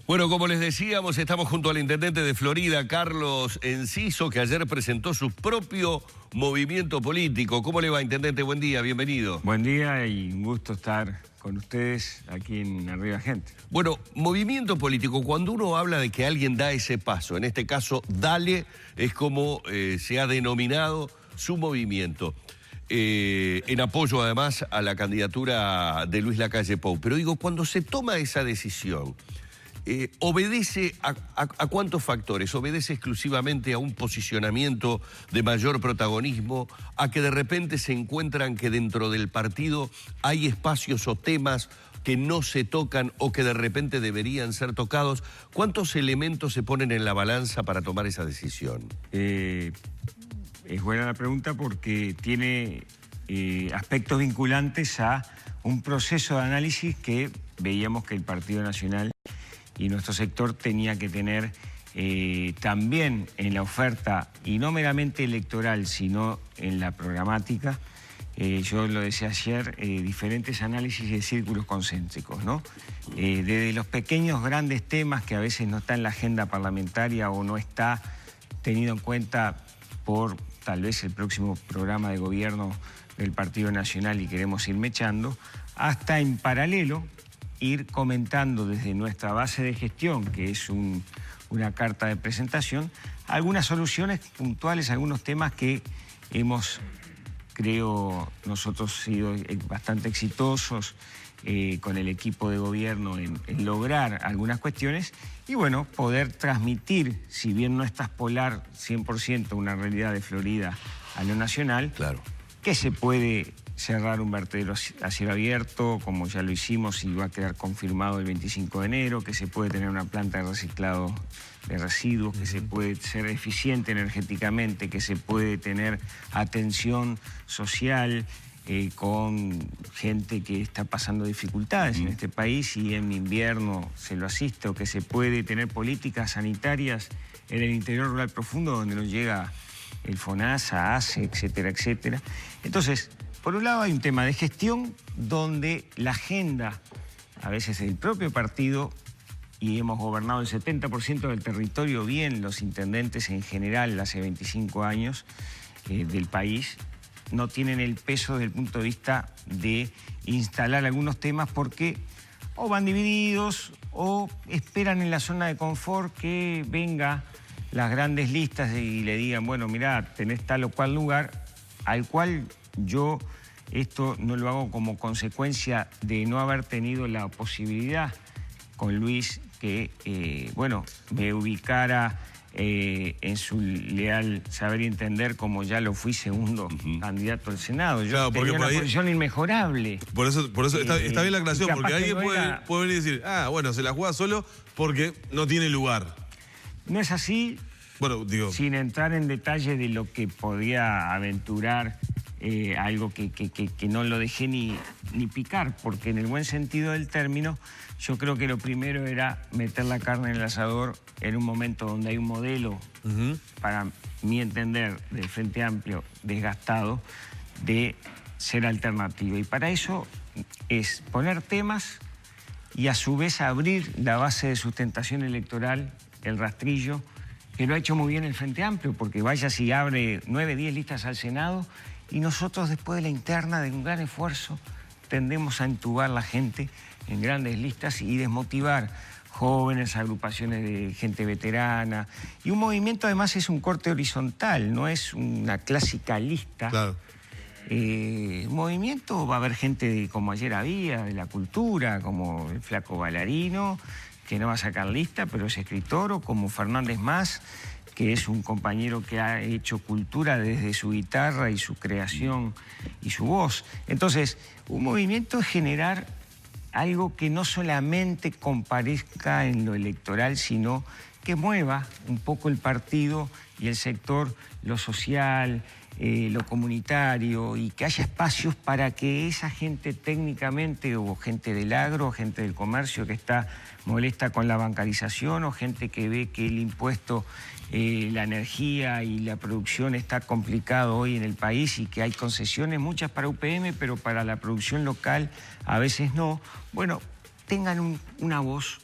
Bueno, como les decíamos, estamos junto al intendente de Florida, Carlos Enciso, que ayer presentó su propio movimiento político. ¿Cómo le va, intendente? Buen día, bienvenido. Buen día y un gusto estar con ustedes aquí en Arriba Gente. Bueno, movimiento político, cuando uno habla de que alguien da ese paso, en este caso, Dale, es como se ha denominado su movimiento. En apoyo además a la candidatura de Luis Lacalle Pou. Pero digo, cuando se toma esa decisión, ¿obedece a cuántos factores? ¿Obedece exclusivamente a un posicionamiento de mayor protagonismo? ¿A que de repente se encuentran que dentro del partido hay espacios o temas que no se tocan o que de repente deberían ser tocados? ¿Cuántos elementos se ponen en la balanza para tomar esa decisión? Es buena la pregunta porque tiene aspectos vinculantes a un proceso de análisis que veíamos que el Partido Nacional y nuestro sector tenía que tener también en la oferta, y no meramente electoral, sino en la programática. Yo lo decía ayer, diferentes análisis de círculos concéntricos, ¿no? Desde los pequeños grandes temas que a veces no está en la agenda parlamentaria o no está tenido en cuenta por tal vez el próximo programa de gobierno del Partido Nacional y queremos ir mechando, hasta en paralelo ir comentando desde nuestra base de gestión, que es una carta de presentación, algunas soluciones puntuales, algunos temas que hemos, creo, nosotros sido bastante exitosos con el equipo de gobierno en lograr algunas cuestiones y, bueno, poder transmitir, si bien no es traspolar 100% una realidad de Florida a lo nacional, claro, que se puede cerrar un vertedero a cielo abierto, como ya lo hicimos y va a quedar confirmado el 25 de enero, que se puede tener una planta de reciclado de residuos, que se puede ser eficiente energéticamente, que se puede tener atención social con gente que está pasando dificultades en este país y en invierno se lo asiste, o que se puede tener políticas sanitarias en el interior rural profundo donde no llega el FONASA, ACE, etcétera, etcétera. Entonces, por un lado hay un tema de gestión donde la agenda, a veces del propio partido, y hemos gobernado el 70% del territorio bien, los intendentes en general, hace 25 años del país, no tienen el peso desde el punto de vista de instalar algunos temas porque o van divididos o esperan en la zona de confort que venga las grandes listas y le digan, bueno, mirá, tenés tal o cual lugar, al cual yo esto no lo hago como consecuencia de no haber tenido la posibilidad con Luis que, bueno, me ubicara en su leal saber y entender, como ya lo fui segundo candidato al Senado. Yo tenía una posición inmejorable. Por eso está bien la aclaración, porque alguien puede venir y decir, bueno, se la juega solo porque no tiene lugar. No es así. Bueno, digo, sin entrar en detalle de lo que podía aventurar, algo que no lo dejé ni picar, porque en el buen sentido del término, yo creo que lo primero era meter la carne en el asador en un momento donde hay un modelo, para mi entender, del Frente Amplio desgastado, de ser alternativo. Y para eso es poner temas y a su vez abrir la base de sustentación electoral, el rastrillo, que lo ha hecho muy bien el Frente Amplio, porque vaya si abre 9, 10 listas al Senado y nosotros después de la interna, de un gran esfuerzo, tendemos a entubar la gente en grandes listas y desmotivar jóvenes, agrupaciones de gente veterana. Y un movimiento además es un corte horizontal, no es una clásica lista. claro. Un movimiento va a haber gente como ayer había, de la cultura, como el Flaco Bailarino, que no va a sacar lista, pero es escritor, o como Fernández Más, que es un compañero que ha hecho cultura desde su guitarra y su creación y su voz. Entonces, un movimiento es generar algo que no solamente comparezca en lo electoral, sino que mueva un poco el partido y el sector, lo social, lo comunitario, y que haya espacios para que esa gente técnicamente, o gente del agro, o gente del comercio que está molesta con la bancarización, o gente que ve que el impuesto, la energía y la producción está complicado hoy en el país y que hay concesiones, muchas para UPM, pero para la producción local a veces no. Bueno, tengan una voz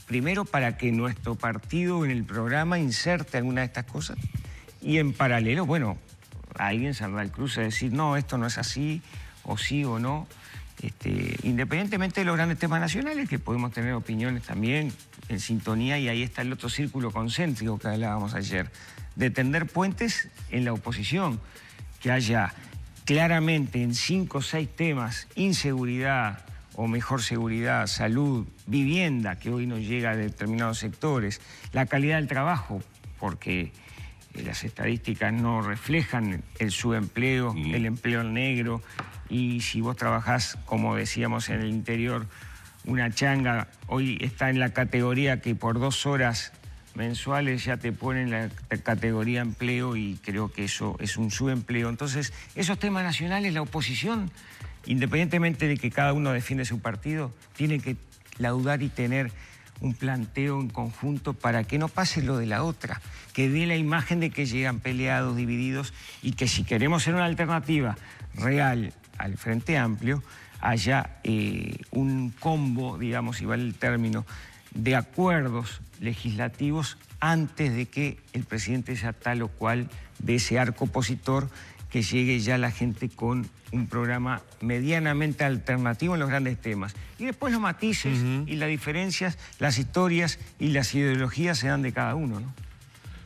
primero para que nuestro partido en el programa inserte alguna de estas cosas y en paralelo, bueno, alguien saldrá al cruce a decir, no, esto no es así, o sí o no. Independientemente de los grandes temas nacionales, que podemos tener opiniones también en sintonía, y ahí está el otro círculo concéntrico que hablábamos ayer, de tender puentes en la oposición, que haya claramente en 5 o 6 temas, inseguridad o mejor seguridad, salud, vivienda, que hoy nos llega a determinados sectores, la calidad del trabajo, porque las estadísticas no reflejan el subempleo, el empleo negro, y si vos trabajás, como decíamos en el interior, una changa, hoy está en la categoría que por 2 horas mensuales ya te ponen la categoría empleo, y creo que eso es un subempleo. Entonces, esos temas nacionales, la oposición, independientemente de que cada uno defiende su partido, tiene que laudar y tener un planteo en conjunto para que no pase lo de la otra, que dé la imagen de que llegan peleados, divididos, y que si queremos ser una alternativa real al Frente Amplio, haya un combo, digamos, si vale el término, de acuerdos legislativos antes de que el presidente sea tal o cual de ese arco opositor, que llegue ya la gente con un programa medianamente alternativo en los grandes temas. Y después los matices y las diferencias, las historias y las ideologías se dan de cada uno, ¿no?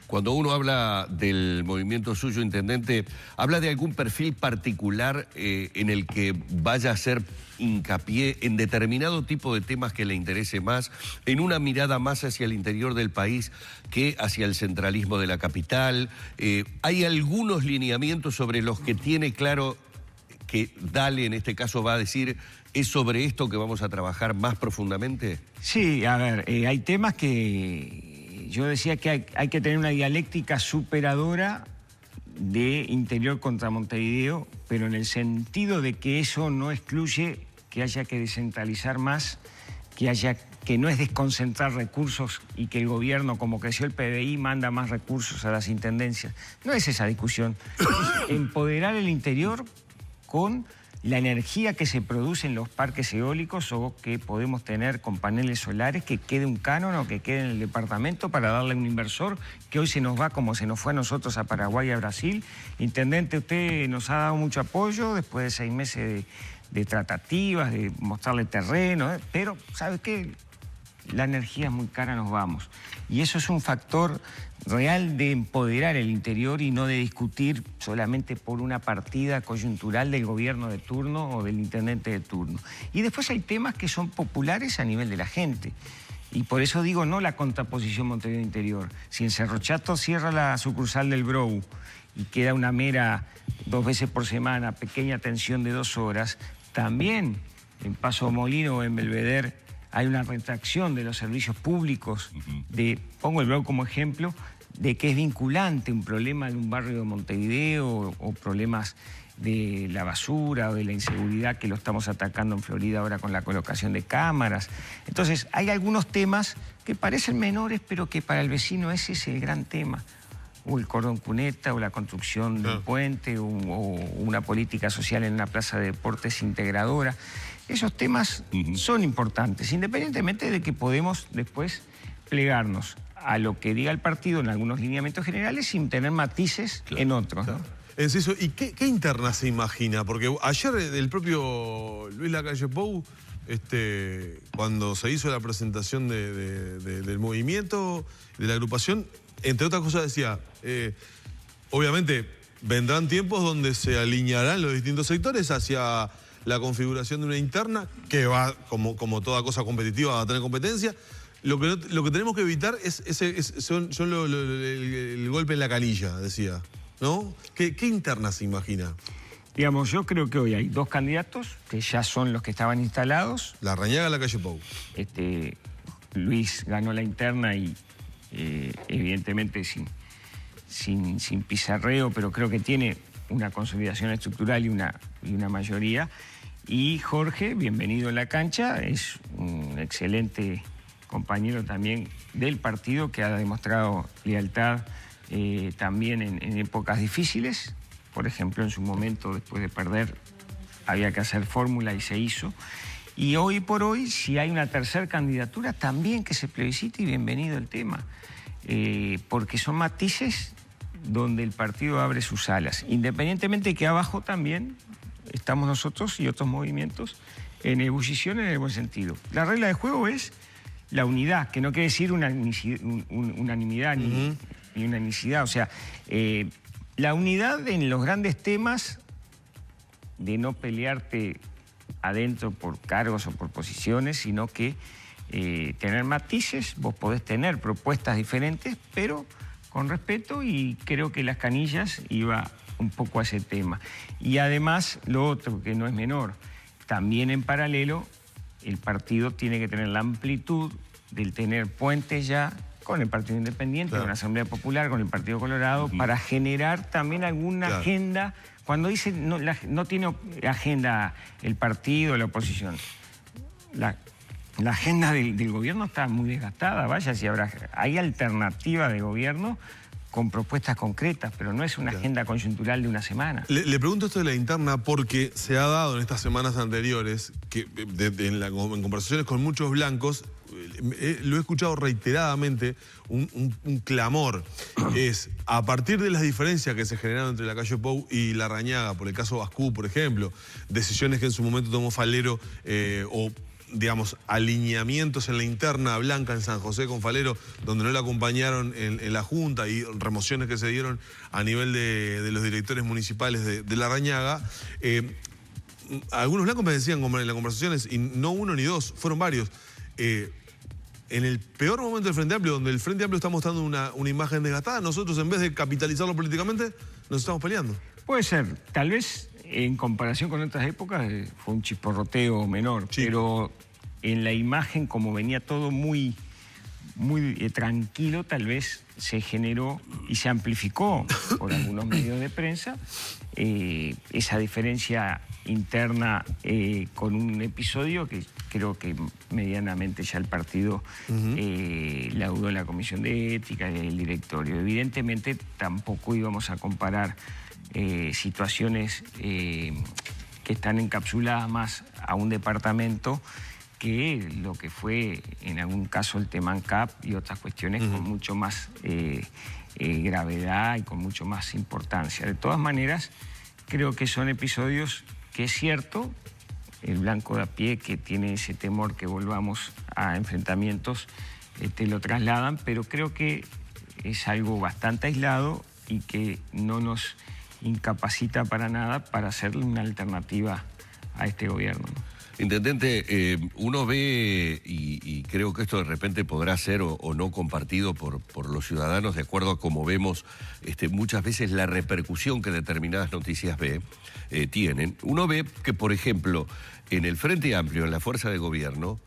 Cuando uno habla del movimiento suyo, intendente, ¿habla de algún perfil particular en el que vaya a hacer hincapié en determinado tipo de temas que le interese más, en una mirada más hacia el interior del país que hacia el centralismo de la capital? ¿Hay algunos lineamientos sobre los que tiene claro que Dale, en este caso, va a decir, es sobre esto que vamos a trabajar más profundamente? Sí, a ver, hay temas que yo decía que hay que tener una dialéctica superadora de interior contra Montevideo, pero en el sentido de que eso no excluye que haya que descentralizar más, que no es desconcentrar recursos y que el gobierno, como creció el PBI, manda más recursos a las intendencias. No es esa discusión, es empoderar el interior con la energía que se produce en los parques eólicos o que podemos tener con paneles solares, que quede un canon o que quede en el departamento para darle a un inversor que hoy se nos va como se nos fue a nosotros a Paraguay y a Brasil. Intendente, usted nos ha dado mucho apoyo después de 6 meses de tratativas, de mostrarle terreno, pero ¿sabe qué? La energía es muy cara, nos vamos. Y eso es un factor real de empoderar el interior y no de discutir solamente por una partida coyuntural del gobierno de turno o del intendente de turno. Y después hay temas que son populares a nivel de la gente. Y por eso digo, no la contraposición Montevideo Interior. Si en Cerro Chato cierra la sucursal del Brou y queda una mera 2 veces por semana, pequeña atención de 2 horas, también en Paso Molino o en Belvedere hay una retracción de los servicios públicos, pongo el Brou como ejemplo, de que es vinculante un problema en un barrio de Montevideo o problemas de la basura o de la inseguridad que lo estamos atacando en Florida ahora con la colocación de cámaras. Entonces, hay algunos temas que parecen menores, pero que para el vecino ese es el gran tema. O el cordón cuneta, o la construcción de un puente, o una política social en una plaza de deportes integradora. Esos temas son importantes, independientemente de que podemos después plegarnos a lo que diga el partido en algunos lineamientos generales sin tener matices en otros, ¿no? Enciso, ¿y qué interna se imagina? Porque ayer el propio Luis Lacalle Pou, cuando se hizo la presentación del movimiento, de la agrupación, entre otras cosas decía, obviamente vendrán tiempos donde se alinearán los distintos sectores hacia la configuración de una interna que va, como toda cosa competitiva, va a tener competencia. Lo que tenemos que evitar es el golpe en la canilla, decía, ¿no? ¿Qué interna se imagina? Digamos, yo creo que hoy hay 2 candidatos que ya son los que estaban instalados. Larrañaga, Lacalle Pou. Luis ganó la interna y evidentemente sin pizarreo, pero creo que tiene una consolidación estructural y una mayoría. Y Jorge, bienvenido en la cancha, es un excelente compañero también del partido que ha demostrado lealtad también en épocas difíciles. Por ejemplo, en su momento, después de perder, había que hacer fórmula y se hizo. Y hoy por hoy, si hay una tercera candidatura, también que se plebiscite y bienvenido el tema. Porque son matices donde el partido abre sus alas. Independientemente de que abajo también estamos nosotros y otros movimientos en ebullición en el buen sentido. La regla de juego es la unidad, que no quiere decir unanimidad ni unanicidad. O sea, la unidad en los grandes temas de no pelearte adentro por cargos o por posiciones, sino que tener matices. Vos podés tener propuestas diferentes, pero con respeto, y creo que Las Canillas iba un poco a ese tema. Y además, lo otro, que no es menor, también en paralelo, el partido tiene que tener la amplitud del tener puentes ya con el Partido Independiente, claro, con la Asamblea Popular, con el Partido Colorado, para generar también alguna agenda. Cuando dice no tiene agenda el partido, la oposición, la agenda del gobierno está muy desgastada. Vaya, si hay alternativa de gobierno con propuestas concretas, pero no es una agenda coyuntural de una semana. Le pregunto esto de la interna porque se ha dado en estas semanas anteriores, que en conversaciones con muchos blancos, lo he escuchado reiteradamente, un clamor. Es, a partir de las diferencias que se generaron entre Lacalle Pou y Larrañaga, por el caso Bascú, por ejemplo, decisiones que en su momento tomó Falero, o digamos, alineamientos en la interna blanca en San José con Falero, donde no le acompañaron en la Junta, y remociones que se dieron a nivel de los directores municipales de Larrañaga. Algunos blancos me decían en las conversaciones, y no uno ni dos, fueron varios, en el peor momento del Frente Amplio, donde el Frente Amplio está mostrando una imagen desgastada, nosotros, en vez de capitalizarlo políticamente, nos estamos peleando. Puede ser, tal vez en comparación con otras épocas fue un chisporroteo menor, sí, pero en la imagen, como venía todo muy tranquilo, tal vez se generó y se amplificó por algunos medios de prensa esa diferencia interna con un episodio que creo que medianamente ya el partido laudó en la Comisión de Ética y el directorio. Evidentemente tampoco íbamos a comparar situaciones que están encapsuladas más a un departamento que lo que fue en algún caso el tema ANCAP y otras cuestiones con mucho más gravedad y con mucho más importancia. De todas maneras, creo que son episodios que es cierto, el blanco de a pie que tiene ese temor que volvamos a enfrentamientos, te lo trasladan, pero creo que es algo bastante aislado y que no nos incapacita para nada para hacerle una alternativa a este gobierno, ¿no? Intendente, uno ve, y creo que esto de repente podrá ser o no compartido por los ciudadanos, de acuerdo a cómo vemos muchas veces la repercusión que determinadas noticias tienen. Uno ve que, por ejemplo, en el Frente Amplio, en la fuerza de gobierno,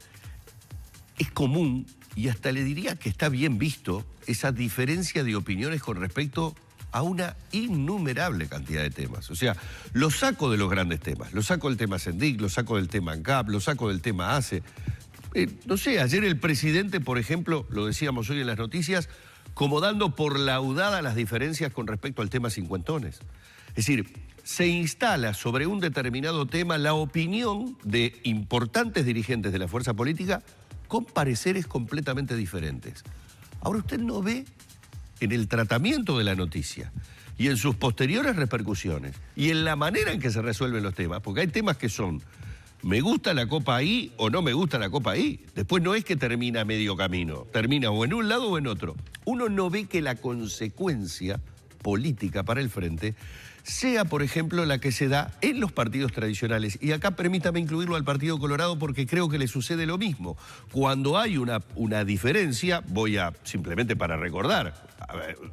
es común, y hasta le diría que está bien visto, esa diferencia de opiniones con respecto a una innumerable cantidad de temas. O sea, lo saco de los grandes temas, lo saco del tema Sendic, lo saco del tema ANCAP, lo saco del tema ACE. No sé, ayer el presidente, por ejemplo, lo decíamos hoy en las noticias, como dando por laudada las diferencias con respecto al tema cincuentones. Es decir, se instala sobre un determinado tema la opinión de importantes dirigentes de la fuerza política con pareceres completamente diferentes. Ahora usted no ve en el tratamiento de la noticia y en sus posteriores repercusiones y en la manera en que se resuelven los temas, porque hay temas que son, me gusta la copa ahí o no me gusta la copa ahí. Después no es que termina medio camino, termina o en un lado o en otro. Uno no ve que la consecuencia política para el frente sea, por ejemplo, la que se da en los partidos tradicionales. Y acá permítame incluirlo al Partido Colorado porque creo que le sucede lo mismo. Cuando hay una diferencia, voy a, simplemente para recordar,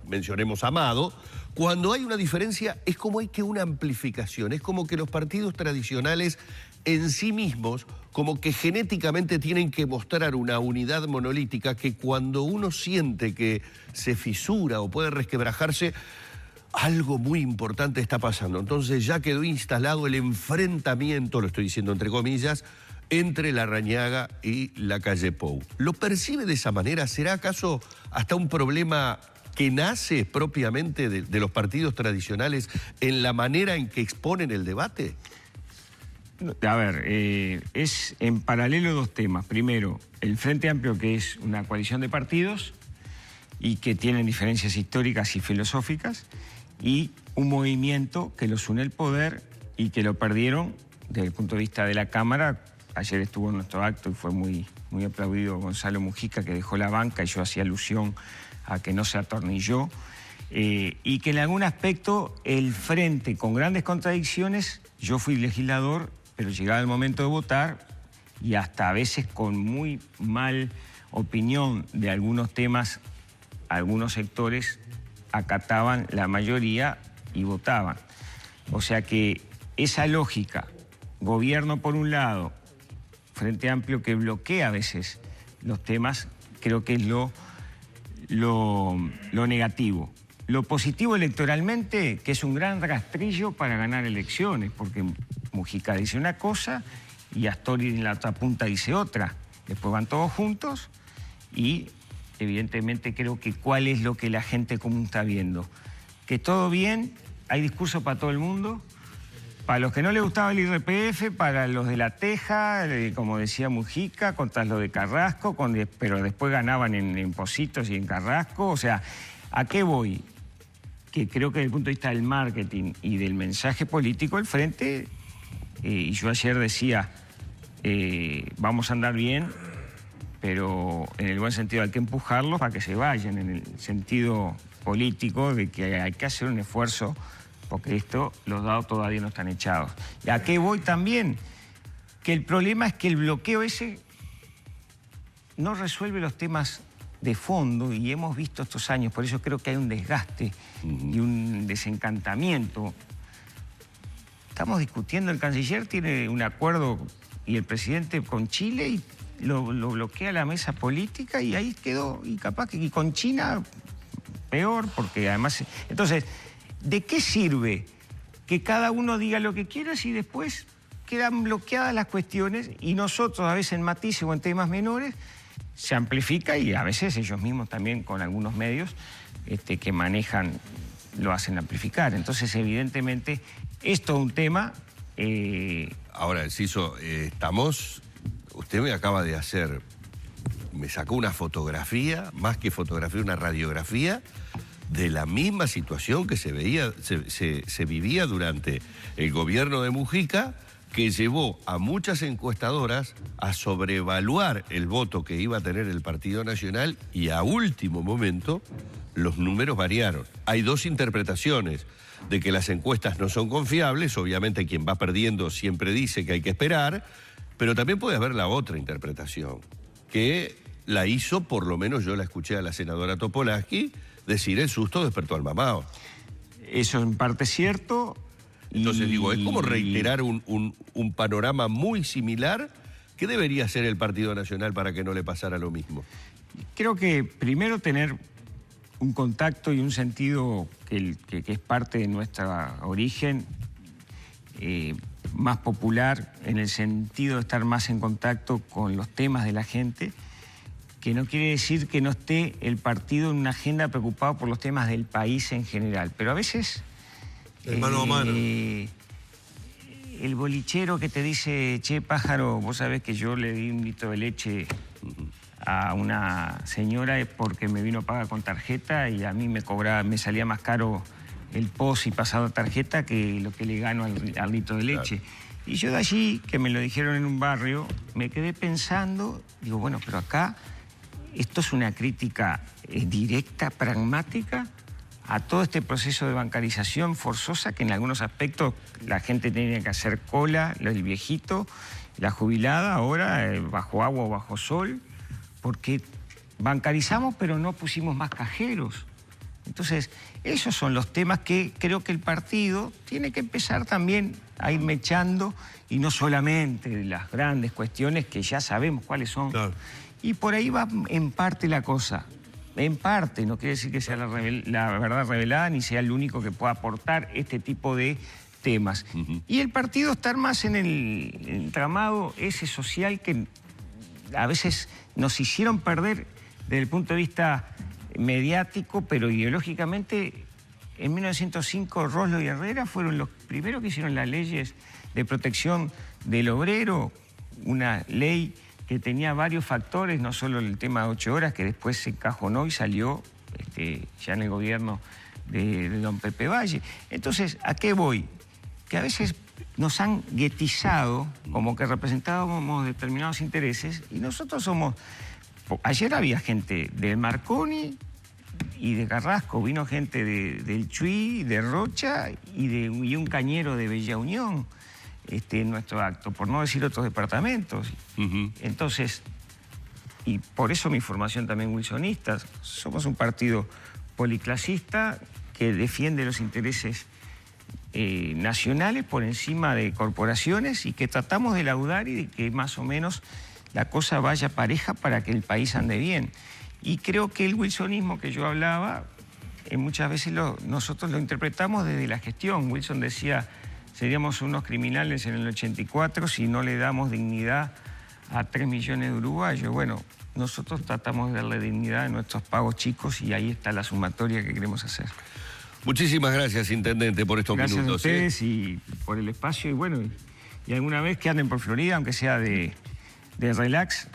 mencionemos a Amado, cuando hay una diferencia es como hay que una amplificación, es como que los partidos tradicionales en sí mismos, como que genéticamente tienen que mostrar una unidad monolítica que cuando uno siente que se fisura o puede resquebrajarse, algo muy importante está pasando. Entonces ya quedó instalado el enfrentamiento, lo estoy diciendo entre comillas, entre Larrañaga y Lacalle Pou. ¿Lo percibe de esa manera? ¿Será acaso hasta un problema que nace propiamente de los partidos tradicionales en la manera en que exponen el debate? A ver, es en paralelo dos temas. Primero, el Frente Amplio, que es una coalición de partidos y que tienen diferencias históricas y filosóficas, y un movimiento que los une el poder y que lo perdieron desde el punto de vista de la Cámara. Ayer estuvo en nuestro acto y fue muy aplaudido Gonzalo Mujica, que dejó la banca, y yo hacía alusión a que no se atornilló, y que en algún aspecto el Frente, con grandes contradicciones, yo fui legislador, pero llegaba el momento de votar y hasta a veces con muy mal opinión de algunos temas, algunos sectores acataban la mayoría y votaban. O sea que esa lógica, gobierno por un lado, Frente Amplio que bloquea a veces los temas, creo que es lo negativo. Lo positivo electoralmente, que es un gran rastrillo para ganar elecciones, porque Mujica dice una cosa y Astori en la otra punta dice otra. Después van todos juntos y evidentemente creo que cuál es lo que la gente común está viendo. Que todo bien, hay discurso para todo el mundo. Para los que no les gustaba el IRPF, para los de La Teja, como decía Mujica, contra los de Carrasco, pero después ganaban en Pocitos y en Carrasco. O sea, ¿a qué voy? Que creo que desde el punto de vista del marketing y del mensaje político, el Frente, y yo ayer decía, vamos a andar bien, pero en el buen sentido hay que empujarlos para que se vayan, en el sentido político de que hay que hacer un esfuerzo, porque los dados todavía no están echados. ¿Y a qué voy también? Que el problema es que el bloqueo ese no resuelve los temas de fondo, y hemos visto estos años, por eso creo que hay un desgaste y un desencantamiento. Estamos discutiendo, el canciller tiene un acuerdo y el presidente con Chile y lo bloquea la mesa política y ahí quedó, y capaz que con China peor, porque además... Entonces, ¿de qué sirve que cada uno diga lo que quiera si después quedan bloqueadas las cuestiones y nosotros a veces en matices o en temas menores se amplifica, y a veces ellos mismos también con algunos medios que manejan lo hacen amplificar? Entonces, evidentemente, es todo un tema. Ahora, Enciso, usted me acaba de hacer, me sacó una fotografía, más que fotografía, una radiografía de la misma situación que se vivía durante el gobierno de Mujica, que llevó a muchas encuestadoras a sobrevaluar el voto que iba a tener el Partido Nacional, y a último momento los números variaron. Hay dos interpretaciones de que las encuestas no son confiables. Obviamente quien va perdiendo siempre dice que hay que esperar, pero también puede haber la otra interpretación, que la hizo, por lo menos yo la escuché a la senadora Topolansky, decir el susto despertó al mamao. Eso en parte es cierto. Entonces digo, es como reiterar un panorama muy similar. ¿Qué debería hacer el Partido Nacional para que no le pasara lo mismo? Creo que primero tener un contacto y un sentido que es parte de nuestro origen, más popular, en el sentido de estar más en contacto con los temas de la gente, que no quiere decir que no esté el partido en una agenda preocupado por los temas del país en general, pero a veces... El mano a mano. El bolichero que te dice, che, pájaro, vos sabés que yo le di un litro de leche a una señora porque me vino a pagar con tarjeta y a mí me salía más caro el POS y pasado tarjeta que lo que le gano al litro de leche. Claro. Y yo de allí, que me lo dijeron en un barrio, me quedé pensando, digo, bueno, pero acá esto es una crítica directa, pragmática, a todo este proceso de bancarización forzosa, que en algunos aspectos la gente tenía que hacer cola, el viejito, la jubilada, ahora bajo agua o bajo sol, porque bancarizamos pero no pusimos más cajeros. Entonces, esos son los temas que creo que el partido tiene que empezar también a ir mechando, y no solamente de las grandes cuestiones que ya sabemos cuáles son. Claro. Y por ahí va en parte la cosa. En parte, no quiere decir que sea la verdad revelada ni sea el único que pueda aportar este tipo de temas. Y el partido estar más en el entramado ese social que a veces nos hicieron perder desde el punto de vista mediático, pero ideológicamente. En 1905 Roslo y Herrera fueron los primeros que hicieron las leyes de protección del obrero, una ley que tenía varios factores, no solo el tema de 8 horas, que después se encajonó y salió ya en el gobierno de don Pepe Valle. Entonces, ¿a qué voy? Que a veces nos han guetizado como que representábamos determinados intereses y nosotros somos... Ayer había gente de Marconi y de Carrasco, vino gente del Chuy, de Rocha y un cañero de Bella Unión en nuestro acto, por no decir otros departamentos. Entonces, y por eso mi formación también wilsonista, somos un partido policlasista que defiende los intereses nacionales por encima de corporaciones y que tratamos de laudar y de que más o menos la cosa vaya pareja para que el país ande bien. Y creo que el wilsonismo que yo hablaba, muchas veces nosotros lo interpretamos desde la gestión. Wilson decía, seríamos unos criminales en el 84 si no le damos dignidad a 3 millones de uruguayos. Bueno, nosotros tratamos de darle dignidad a nuestros pagos chicos y ahí está la sumatoria que queremos hacer. Muchísimas gracias, Intendente, por estos minutos. Gracias a ustedes y por el espacio. Y bueno, y alguna vez que anden por Florida, aunque sea de relax,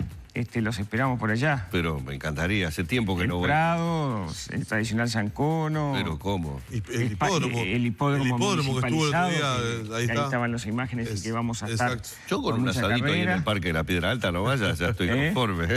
los esperamos por allá. Pero me encantaría, hace tiempo que no voy. El Prado, el tradicional Sancono. Pero ¿cómo? El hipódromo. El hipódromo que estuvo el otro día, ahí está. Ahí estaban las imágenes y que vamos a estar. Yo con un asadito ahí en el Parque de la Piedra Alta no vaya, ya estoy conforme.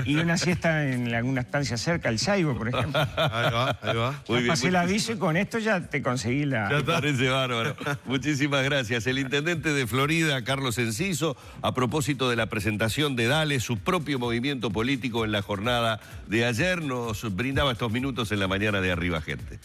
Y una siesta en alguna estancia cerca, el Saibo, por ejemplo. Ahí va. Muy bien, pasé el aviso y con esto ya te conseguí la... Me parece bárbaro. Muchísimas gracias. El intendente de Florida, Carlos Enciso, a propósito de la presentación de Dale, su propio movimiento político en la jornada de ayer, nos brindaba estos minutos en la mañana de Arriba Gente.